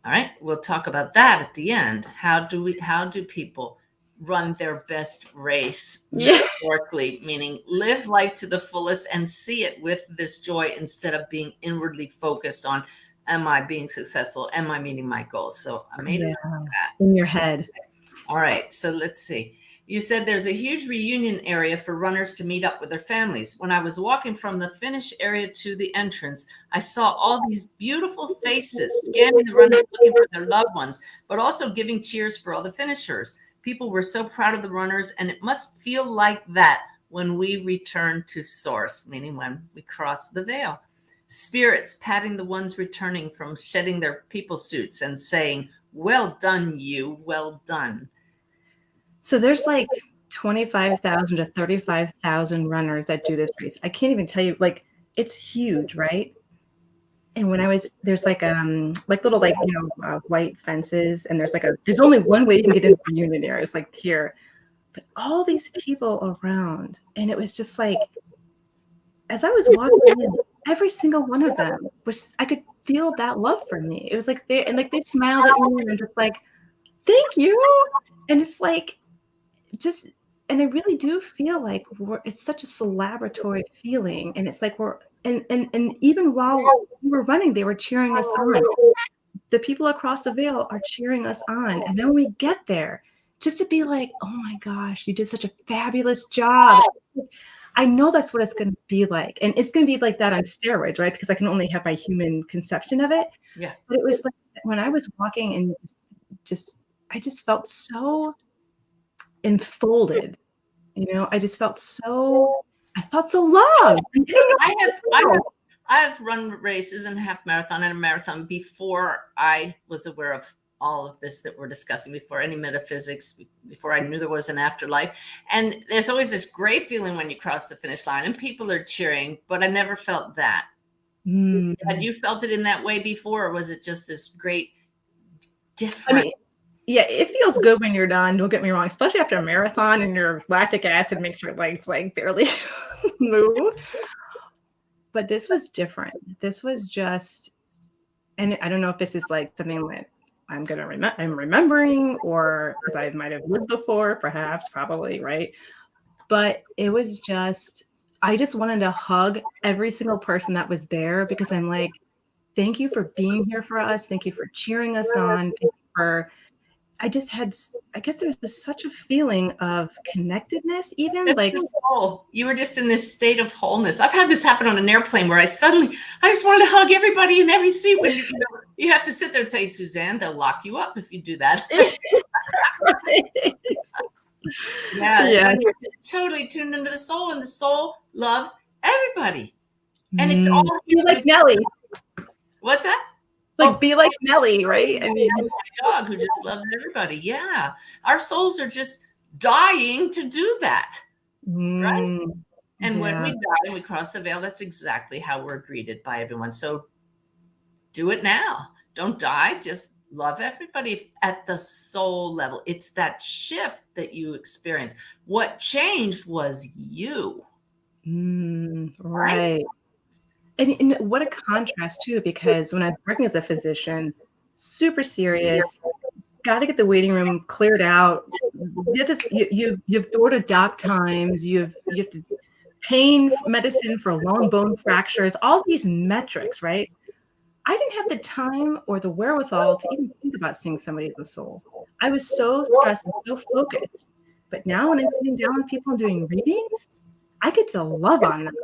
All right. We'll talk about that at the end. How do people run their best race metaphorically, meaning live life to the fullest and see it with this joy instead of being inwardly focused on, am I being successful? Am I meeting my goals? So I made it that in your head. All right. So let's see. You said there's a huge reunion area for runners to meet up with their families. When I was walking from the finish area to the entrance, I saw all these beautiful faces scanning the runners looking for their loved ones, but also giving cheers for all the finishers. People were so proud of the runners, and it must feel like that when we return to source, meaning when we cross the veil. Spirits patting the ones returning from shedding their people suits and saying, well done, you, well done. So there's like 25,000 to 35,000 runners that do this race. I can't even tell you, like, it's huge, right? And when there's like little white fences, and there's only one way you can get into the union area. It's like here, but all these people around, and it was just like, as I was walking in, every single one of them I could feel that love for me. It was like they smiled at me, and I'm just like, thank you. And it's like, and I really do feel like it's such a celebratory feeling, and it's like and even while we were running, they were cheering us on. The people across the veil are cheering us on, and then when we get there, just to be like, oh my gosh, you did such a fabulous job. I know that's what it's going to be like, and it's going to be like that on steroids, right? Because I can only have my human conception of it. Yeah. But it was like when I was walking, and I just felt so enfolded, I just felt so loved. I have run races and half marathon and a marathon before I was aware of all of this that we're discussing, before any metaphysics, before I knew there was an afterlife. And there's always this great feeling when you cross the finish line and people are cheering, but I never felt that. Had you felt it in that way before, or was it just this great difference? Yeah, it feels good when you're done. Don't get me wrong, especially after a marathon and your lactic acid makes your legs like barely move. But this was different. This was just, and I don't know if this is like something that I'm remembering, or because I might have lived before, perhaps, probably, right? But it was just, I just wanted to hug every single person that was there, because I'm like, thank you for being here for us. Thank you for cheering us on. Thank you for. I guess there's just such a feeling of connectedness, even. That's like you were just in this state of wholeness. I've had this happen on an airplane where I just wanted to hug everybody in every seat. Which you have to sit there and say, Suzanne, they'll lock you up if you do that. Yeah. You're just totally tuned into the soul, and the soul loves everybody. And it's all like Nelly. What's that? Like, be like Nelly, right? I mean, my dog who just loves everybody. Yeah. Our souls are just dying to do that. Right? And when Yeah. we die and we cross the veil, that's exactly how we're greeted by everyone. So do it now. Don't die. Just love everybody at the soul level. It's that shift that you experience. What changed was you. Right. And what a contrast too, because when I was working as a physician, super serious, got to get the waiting room cleared out. You've ordered doc times. You have to pain medicine for long bone fractures. All these metrics, right? I didn't have the time or the wherewithal to even think about seeing somebody as a soul. I was so stressed and so focused. But now when I'm sitting down with people and doing readings, I get to love on them.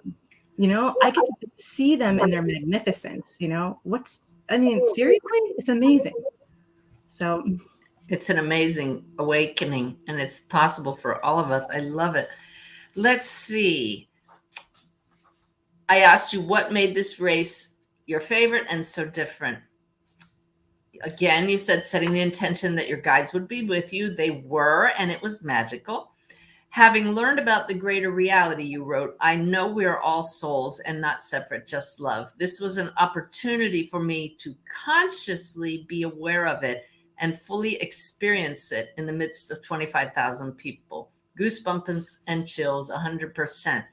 I get to see them in their magnificence. Seriously, it's amazing. So it's an amazing awakening, and it's possible for all of us. I love it. Let's see. I asked you what made this race your favorite and so different. Again, you said setting the intention that your guides would be with you. They were, and it was magical. Having learned about the greater reality, you wrote, I know we are all souls and not separate, just love. This was an opportunity for me to consciously be aware of it and fully experience it in the midst of 25,000 people. Goosebumps and chills, 100%.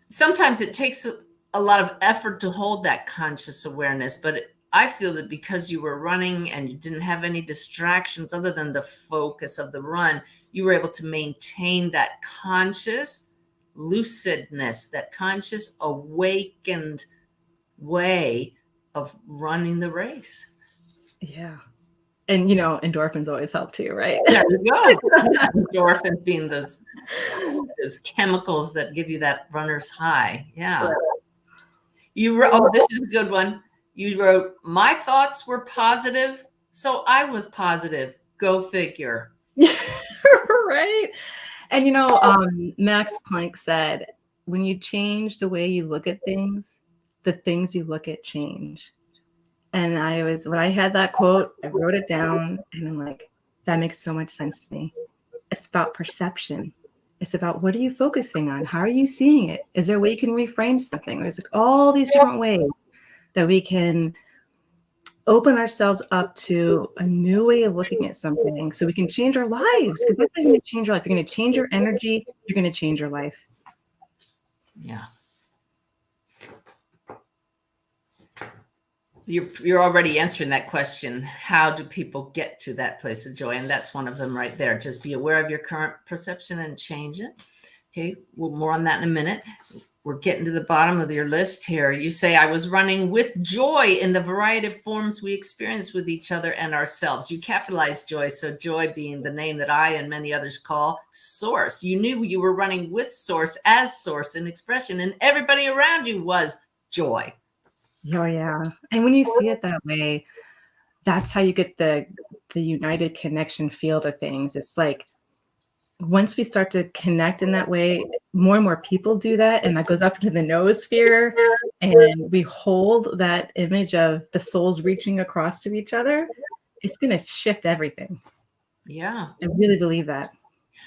Sometimes it takes a lot of effort to hold that conscious awareness, but I feel that because you were running and you didn't have any distractions other than the focus of the run, you were able to maintain that conscious lucidness, that conscious awakened way of running the race. Yeah. And, endorphins always help too, right? There you go. Endorphins being those chemicals that give you that runner's high. Yeah. This is a good one. You wrote, my thoughts were positive, so I was positive. Go figure. Right. And, Max Planck said, when you change the way you look at things, the things you look at change. And when I had that quote, I wrote it down and I'm like, that makes so much sense to me. It's about perception. It's about what are you focusing on? How are you seeing it? Is there a way you can reframe something? There's all these different ways that we can open ourselves up to a new way of looking at something so we can change our lives, because that's how you're going to change your life. You're going to change your energy. You're going to change your life. Yeah. You're already answering that question. How do people get to that place of joy? And that's one of them right there. Just be aware of your current perception and change it. Okay, well, more on that in a minute. We're getting to the bottom of your list here. You say, I was running with joy in the variety of forms we experience with each other and ourselves. You capitalized joy, so joy being the name that I and many others call source. You knew you were running with source as source in expression, and everybody around you was joy. Oh, yeah. And when you see it that way, that's how you get the united connection field of things. It's like, once we start to connect in that way, more and more people do that, and that goes up into the noosphere, and we hold that image of the souls reaching across to each other. It's going to shift everything. Yeah. I really believe that.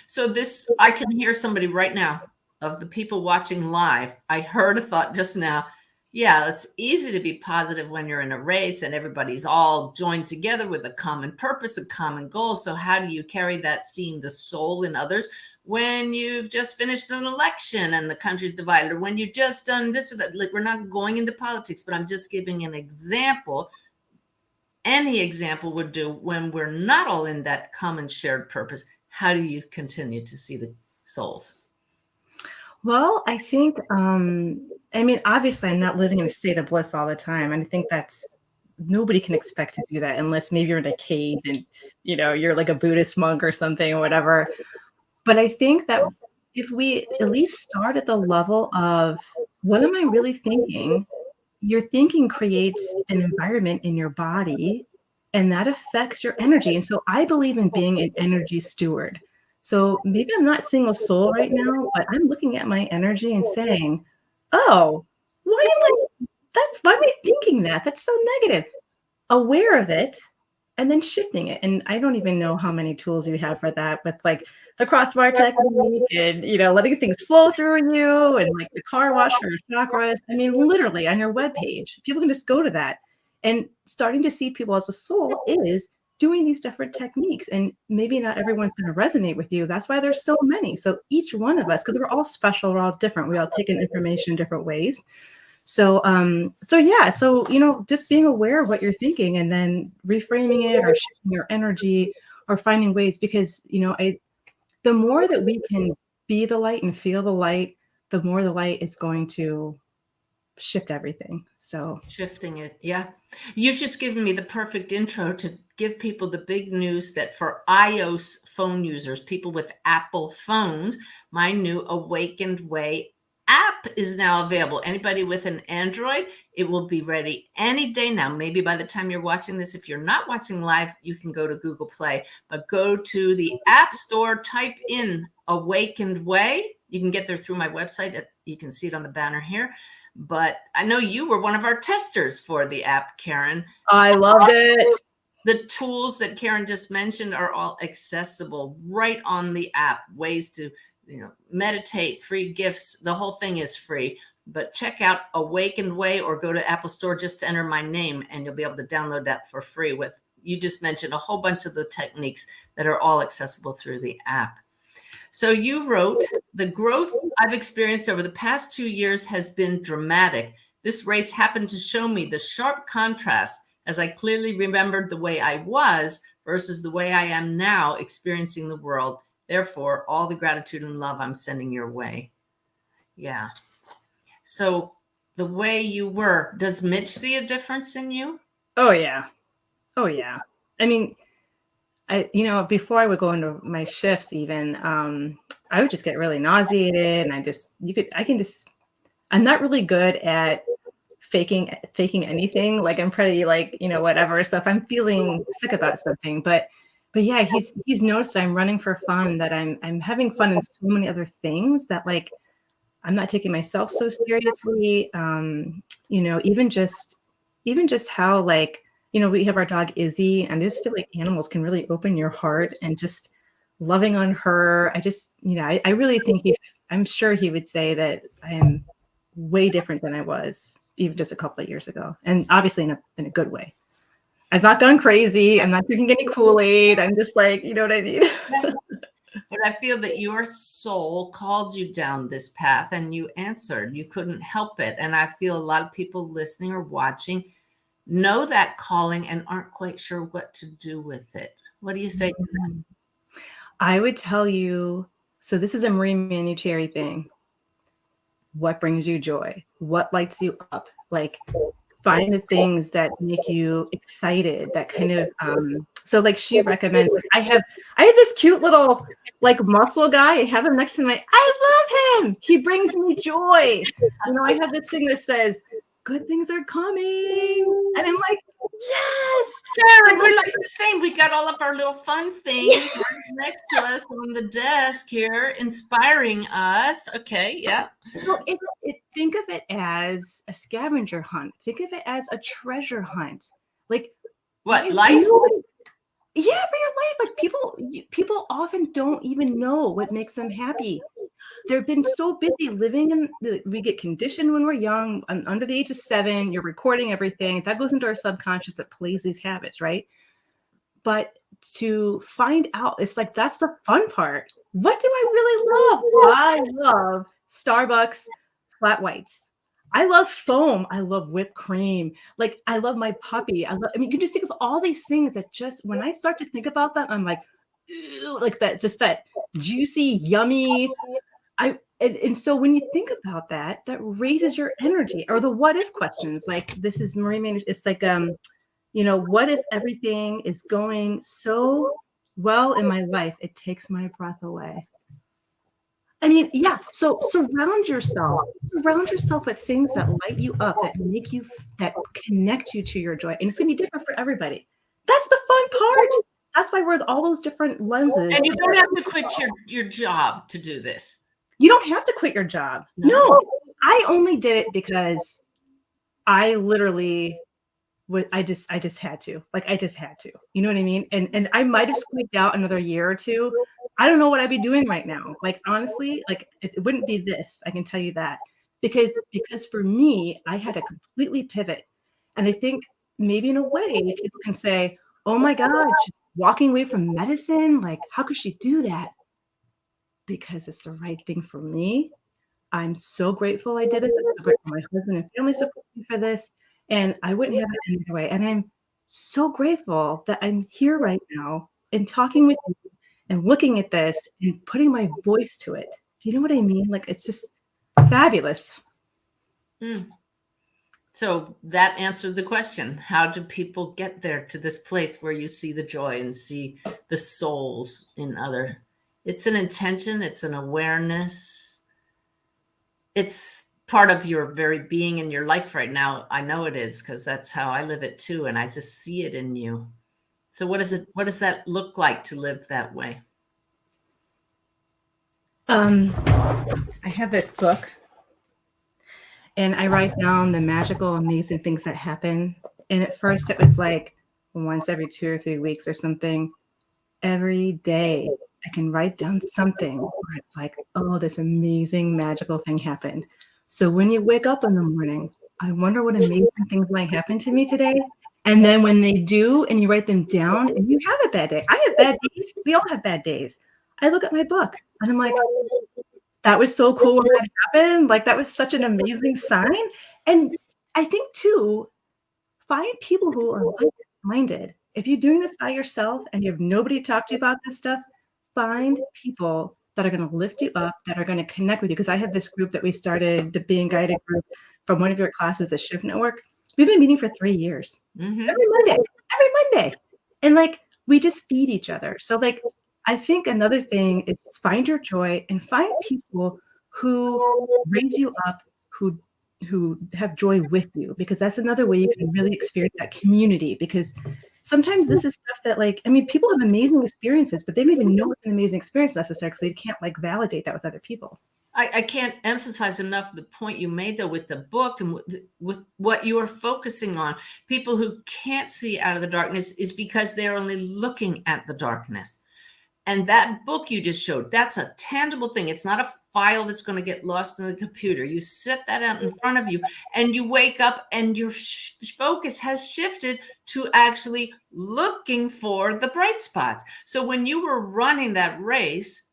So I can hear somebody right now, of the people watching live. I heard a thought just now. Yeah, it's easy to be positive when you're in a race and everybody's all joined together with a common purpose, a common goal. So how do you carry that, seeing the soul in others, when you've just finished an election and the country's divided, or when you've just done this or that? Like, we're not going into politics, but I'm just giving an example. Any example would do. When we're not all in that common shared purpose, how do you continue to see the souls? Well, I think, obviously I'm not living in a state of bliss all the time. And I think nobody can expect to do that unless maybe you're in a cave and, you're like a Buddhist monk or something or whatever. But I think that if we at least start at the level of, what am I really thinking? Your thinking creates an environment in your body, and that affects your energy. And so I believe in being an energy steward. So maybe I'm not seeing a soul right now, but I'm looking at my energy and saying, oh, why am I thinking that? That's so negative. Aware of it, and then shifting it. And I don't even know how many tools you have for that with like the crossbar technique and, letting things flow through you and like the car wash or chakras. I mean, literally on your webpage, people can just go to that, and starting to see people as a soul is doing these different techniques. And maybe not everyone's going to resonate with you. That's why there's so many. So each one of us, because we're all special, we're all different. We all take in information in different ways. So, just being aware of what you're thinking and then reframing it or shifting your energy or finding ways, because, the more that we can be the light and feel the light, the more the light is going to shift everything. So shifting it. Yeah. You've just given me the perfect intro to give people the big news that for iOS phone users, people with Apple phones, my new Awakened Way app is now available. Anybody with an Android, it will be ready any day now. Maybe by the time you're watching this, if you're not watching live, you can go to Google Play, but go to the App Store, type in Awakened Way. You can get there through my website. You can see it on the banner here. But I know you were one of our testers for the app, Karen. I loved it. The tools that Karen just mentioned are all accessible right on the app. Ways to meditate, free gifts. The whole thing is free. But check out Awakened Way or go to Apple Store, just to enter my name, and you'll be able to download that for free. You just mentioned a whole bunch of the techniques that are all accessible through the app. So you wrote, the growth I've experienced over the past 2 years has been dramatic. This race happened to show me the sharp contrast as I clearly remembered the way I was versus the way I am now experiencing the world. Therefore, all the gratitude and love I'm sending your way. Yeah. So the way you were, does Mitch see a difference in you? Oh, yeah. Oh, yeah. I mean, before I would go into my shifts even, I would just get really nauseated, and I'm not really good at faking anything. Like I'm pretty whatever. So if I'm feeling sick about something, but yeah, he's noticed that I'm running for fun, that I'm having fun in so many other things, that like I'm not taking myself so seriously. Even just how we have our dog Izzy, and I just feel like animals can really open your heart, and just loving on her. I really think I'm sure he would say that I am way different than I was even just a couple of years ago. And obviously in a good way. I've not gone crazy. I'm not drinking any Kool-Aid. I'm just like, you know what I mean? But I feel that your soul called you down this path and you answered. You couldn't help it. And I feel a lot of people listening or watching know that calling and aren't quite sure what to do with it. What do you say to that? I would tell you, so this is a Marie Manucherry thing. What brings you joy? What lights you up? Like, find the things that make you excited, that kind of, so like she recommends, I have this cute little like muscle guy. I have him next to I love him. He brings me joy. I have this thing that says, good things are coming. And I'm like, yes. Karen, we're like the same. We got all of our little fun things right next to us on the desk here, inspiring us. Okay, yeah. So think of it as a scavenger hunt. Think of it as a treasure hunt. Like what, life? Yeah, for your life. Like people often don't even know what makes them happy. They've been so busy living we get conditioned when we're young, under the age of 7, you're recording everything. That goes into our subconscious that plays these habits, right? But to find out, it's like, that's the fun part. What do I really love? I love Starbucks flat whites. I love foam. I love whipped cream. Like, I love my puppy. You can just think of all these things that just, when I start to think about them, I'm like, ew, like that, just that juicy, yummy. And so when you think about that raises your energy. Or the what if questions, like this is Marie Manucherry. It's like, what if everything is going so well in my life, it takes my breath away? I mean, yeah. So surround yourself with things that light you up, that connect you to your joy. And it's gonna be different for everybody. That's the fun part. That's why we're all those different lenses. And you don't have to quit your job to do this. You don't have to quit your job. No, I only did it because I literally I just had to. Like, I just had to. You know what I mean? And I might have squeaked out another year or two. I don't know what I'd be doing right now. Like, honestly, like it wouldn't be this. I can tell you that. Because for me, I had to completely pivot. And I think maybe in a way people can say, oh my God, she's walking away from medicine. Like, how could she do that? Because it's the right thing for me. I'm so grateful I did it. I'm so grateful my husband and family support me for this. And I wouldn't have it any other way. And I'm so grateful that I'm here right now and talking with you and looking at this and putting my voice to it. Do you know what I mean? Like, it's just fabulous. So that answered the question. How do people get there to this place where you see the joy and see the souls in other? It's an intention. It's an awareness. It's part of your very being in your life right now. I know it is, because that's how I live it too. And I just see it in you. So what does that look like to live that way? I have this book and I write down the magical, amazing things that happen. And at first it was like once every 2 or 3 weeks or something. Every day I can write down something where it's like, oh, this amazing, magical thing happened. So when you wake up in the morning, I wonder what amazing things might happen to me today. And then when they do, and you write them down, and you have a bad day. I have bad days. We all have bad days. I look at my book and I'm like, that was so cool when that happened. Like, that was such an amazing sign. And I think too, find people who are like-minded. If you're doing this by yourself and you have nobody to talk to you about this stuff, find people that are going to lift you up, that are going to connect with you. Because I have this group that we started, the Being Guided group, from one of your classes, the Shift Network. We've been meeting for 3 years. Mm-hmm. Every Monday. And like, we just feed each other. So like, I think another thing is find your joy and find people who raise you up, who have joy with you, because that's another way you can really experience that community. Because sometimes this is stuff that, like, I mean, people have amazing experiences, but they don't even know it's an amazing experience necessarily because they can't like validate that with other people. I can't emphasize enough the point you made, though, with the book and with what you are focusing on. People who can't see out of the darkness is because they're only looking at the darkness. And that book you just showed, that's a tangible thing. It's not a file that's going to get lost in the computer. You set that out in front of you and you wake up and your focus has shifted to actually looking for the bright spots. So when you were running that race,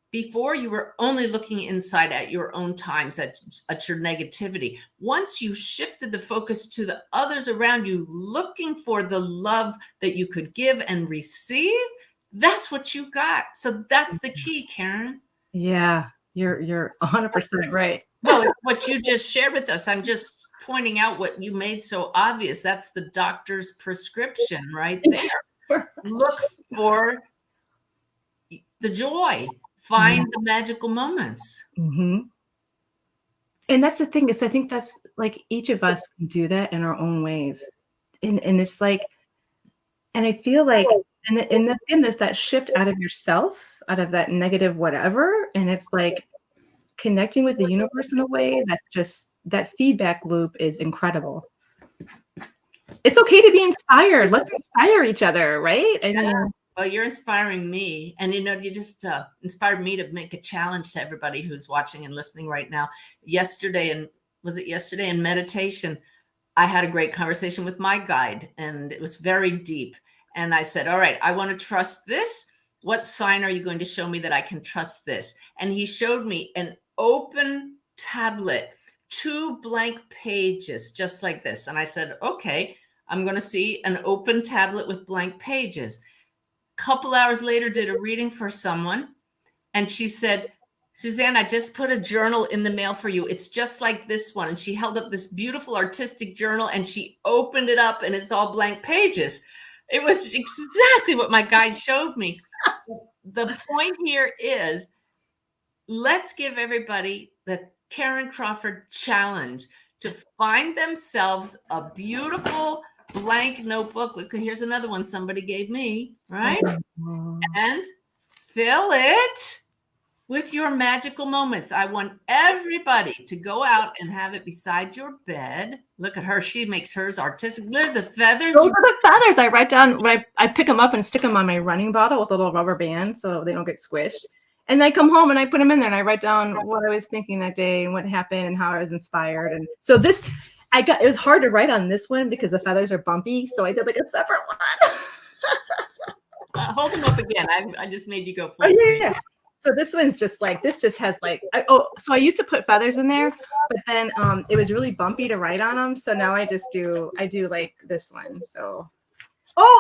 before you were only looking inside at your own times, at your negativity. Once you shifted the focus to the others around you, looking for the love that you could give and receive, that's what you got. So that's the key, Karen. Yeah, you're 100% right. Well, what you just shared with us, I'm just pointing out what you made so obvious. That's the doctor's prescription right there. Look for the joy. Find the magical moments. Mm-hmm. And that's the thing, is I think that's like each of us can do that in our own ways. And it's like, and I feel like, and then there's that shift out of yourself, out of that negative whatever. And it's like connecting with the universe in a way that's just, that feedback loop is incredible. It's okay to be inspired. Let's inspire each other, right? I mean, well, you're inspiring me. And, you just inspired me to make a challenge to everybody who's watching and listening right now. Yesterday in meditation, I had a great conversation with my guide, and it was very deep. And I said, all right, I want to trust this. What sign are you going to show me that I can trust this? And he showed me an open tablet, 2 blank pages, just like this. And I said, okay, I'm going to see an open tablet with blank pages. Couple hours later, did a reading for someone, and she said, Suzanne, I just put a journal in the mail for you. It's just like this one. And she held up this beautiful artistic journal, and she opened it up, and it's all blank pages. It was exactly what my guide showed me. The point here is, let's give everybody the Karen Crawford challenge to find themselves a beautiful blank notebook. Look, here's another one somebody gave me, right? And fill it with your magical moments. I want everybody to go out and have it beside your bed. Look at her. She makes hers artistic. Look at the feathers. Those are the feathers. I write down when I pick them up and stick them on my running bottle with a little rubber band so they don't get squished. And I come home and I put them in there and I write down what I was thinking that day and what happened and how I was inspired. And so it was hard to write on this one because the feathers are bumpy. So I did like a separate one. Hold them up again. I just made you go full screen. Yeah. So this one's just like, this just has like, so I used to put feathers in there, but then it was really bumpy to write on them. So now I do like this one. So,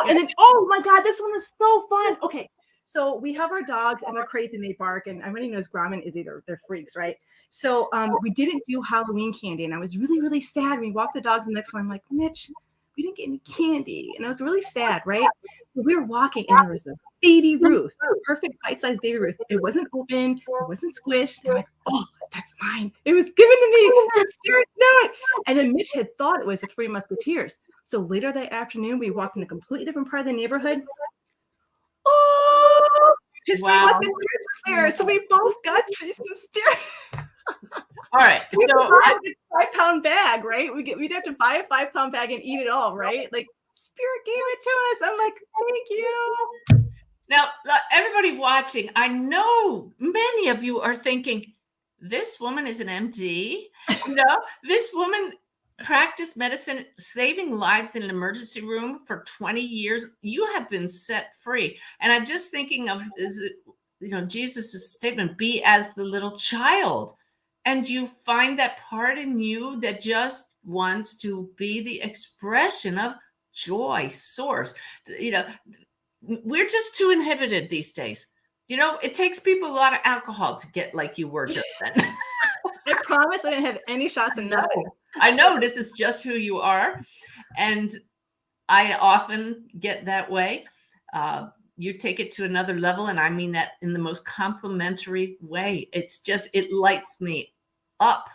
and then, oh my God, this one was so fun. Okay. So we have our dogs and they're crazy and they bark, and everybody knows Graham and Izzy, they're freaks, right? So we didn't do Halloween candy, and I was really, really sad. We walked the dogs the next one. I'm like, Mitch, we didn't get any candy. And I was really sad, right? We were walking and there was a baby Ruth, perfect bite-sized baby Ruth. It wasn't open, it wasn't squished. I'm like, oh, that's mine. It was given to me. I'm scared to know it. And then Mitch had thought it was the Three Musketeers. So later that afternoon, we walked in a completely different part of the neighborhood. Oh, his Three Musketeers was there. So we both got some spirit. All right. So a 5-pound bag, right? We'd have to buy a 5-pound bag and eat it all, right? Like, Spirit gave it to us. I'm like, thank you. Now, everybody watching, I know many of you are thinking, this woman is an MD. This woman practiced medicine, saving lives in an emergency room for 20 years. You have been set free. And I'm just thinking of, Jesus' statement, be as the little child. And you find that part in you that just wants to be the expression of joy source. We're just too inhibited these days. It takes people a lot of alcohol to get like you were just then. I promise I didn't have any shots of nothing. I know this is just who you are. And I often get that way. You take it to another level. And I mean that in the most complimentary way. It lights me up.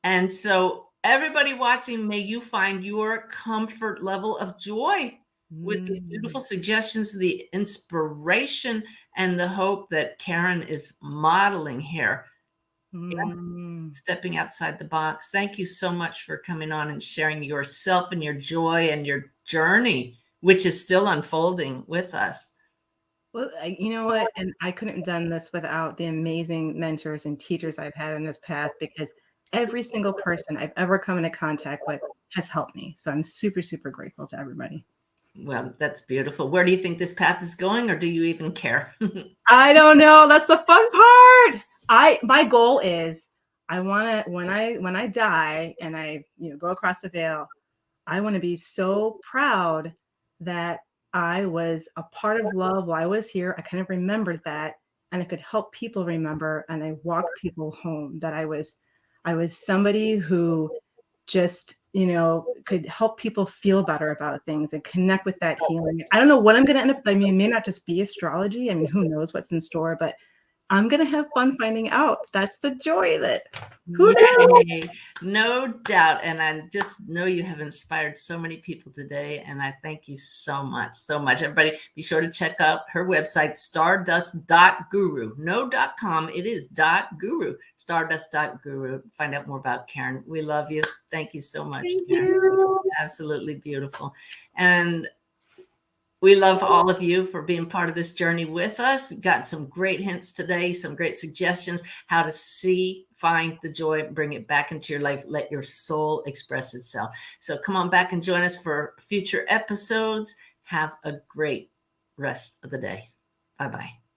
And so everybody watching, may you find your comfort level of joy with these beautiful suggestions, the inspiration and the hope that Karen is modeling here. Stepping outside the box. Thank you so much for coming on and sharing yourself and your joy and your journey, which is still unfolding with us. Well, you know what? And I couldn't have done this without the amazing mentors and teachers I've had in this path, because every single person I've ever come into contact with has helped me. So I'm super, super grateful to everybody. Well, that's beautiful. Where do you think this path is going, or do you even care? I don't know. That's the fun part. My goal is I want to, when I die and I go across the veil, I want to be so proud that I was a part of love while I was here. I kind of remembered that, and I could help people remember, and I walked people home, that I was somebody who just, could help people feel better about things and connect with that healing. I don't know what I'm going to end up. I mean, it may not just be astrology. I mean, who knows what's in store, but I'm going to have fun finding out. That's the joy of it. Who knows? No doubt. And I just know you have inspired so many people today. And I thank you so much, so much. Everybody, be sure to check out her website, stardust.guru. No .com. It is .guru. Stardust.guru. Find out more about Karen. We love you. Thank you so much, Karen. You. Absolutely beautiful. And we love all of you for being part of this journey with us. Got some great hints today, some great suggestions, how to find the joy, bring it back into your life, let your soul express itself. So come on back and join us for future episodes. Have a great rest of the day. Bye-bye.